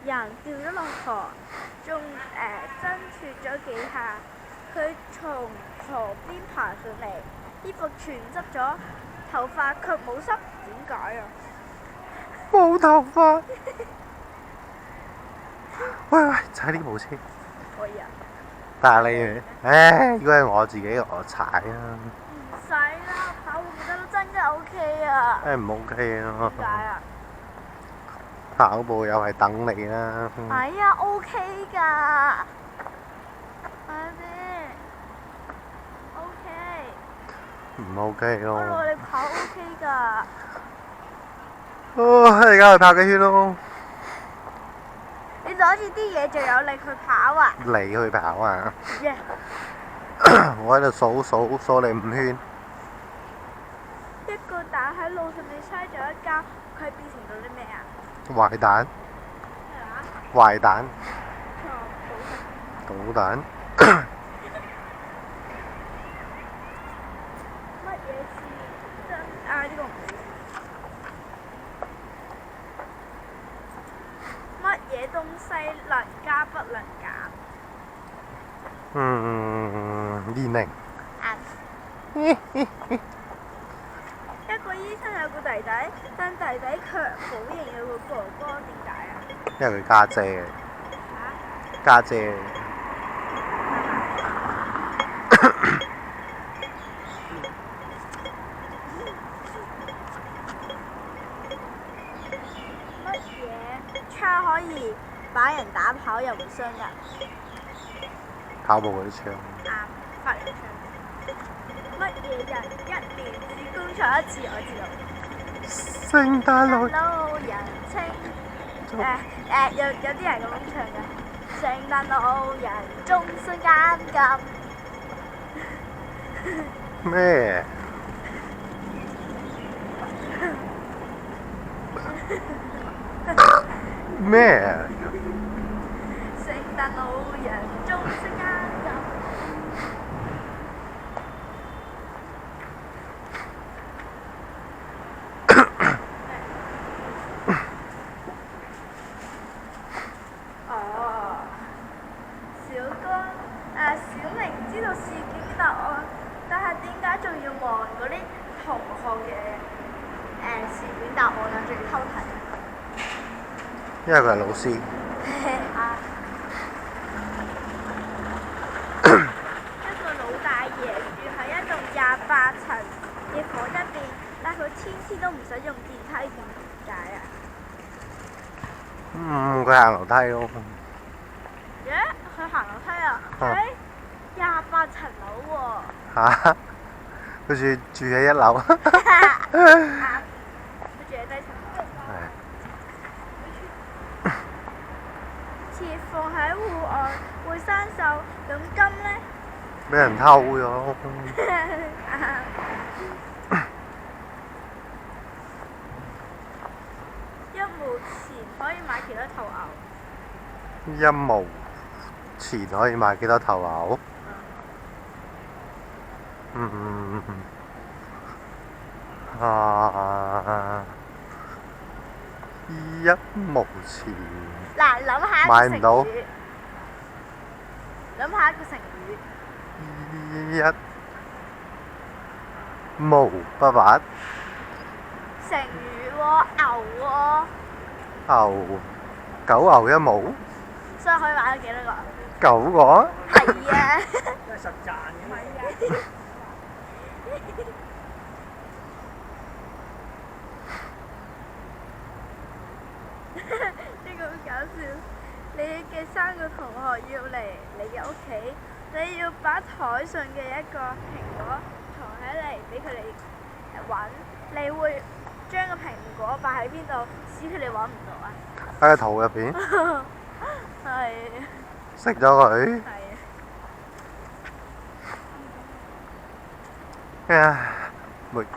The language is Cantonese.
人掉咗落河，仲掙脫咗幾下。佢從河邊爬上嚟，衣服全濕咗，頭髮卻冇濕，點解啊？冇頭髮。喂喂，踩呢部車。可以啊。但係你，如果係我自己，我踩啊。唔使啦，跑步覺得真係 OK 啊。唔 OK 啊。點解啊？跑步又係等你啦。哎呀 ，OK 㗎。快啲 ，OK。唔 OK 咯。我落嚟跑 OK 㗎。你而家去跑幾圈咯？你攞住啲嘢就有力去跑啊！你去跑啊？ Yeah. 我喺度數你5圈。一個蛋喺路上面摔咗一跤，佢變成咗啲咩啊？壞蛋。咩話？壞蛋。導導彈。乜嘢是真啊？呢個唔知。乜嘢東西能加不能減？年齡。一個醫生有個弟弟，但弟弟卻好型有個哥哥，點解啊？因為佢家姐。嚇？家姐。乜嘢槍可以把人打跑又唔傷人？跑步嗰啲槍。啱，發明槍。乜嘢人1年只工作1次？我知道。聖誕老人清。有啲人咁樣唱嘅。聖誕老人終身監禁。咩？咩？聖誕老人終身監禁。小明知道試卷嘅答案，但係點解仲要望嗰啲同學嘅試卷答案啊？仲要偷睇啊？因為佢係老師。一個老大爺住喺一棟28層嘅房入邊，但佢天天都唔使用電梯，點解啊？佢行樓梯咯。佢行樓梯啊？28層樓喎。嚇！佢住喺1樓。佢住喺低層樓。設放喺戶外會生鏽，咁金呢？俾人偷咗。1毛錢可以買幾多頭牛？1毛錢可以買幾多頭牛？1毛錢。嗱，諗下買唔到。諗下一個成語。1毛不拔。成語喎，牛喎。9牛1毛。所以可以買到幾多個？ 9個。係啊。都係實賺嘅嘛。呢個好搞笑！你嘅3個同學要嚟你嘅屋企，你要把台上嘅一個蘋果藏起嚟俾佢哋揾，你會將個蘋果擺喺邊度，使佢哋揾唔到啊？喺個肚入邊。係。食咗佢。係啊。咩啊？沒住。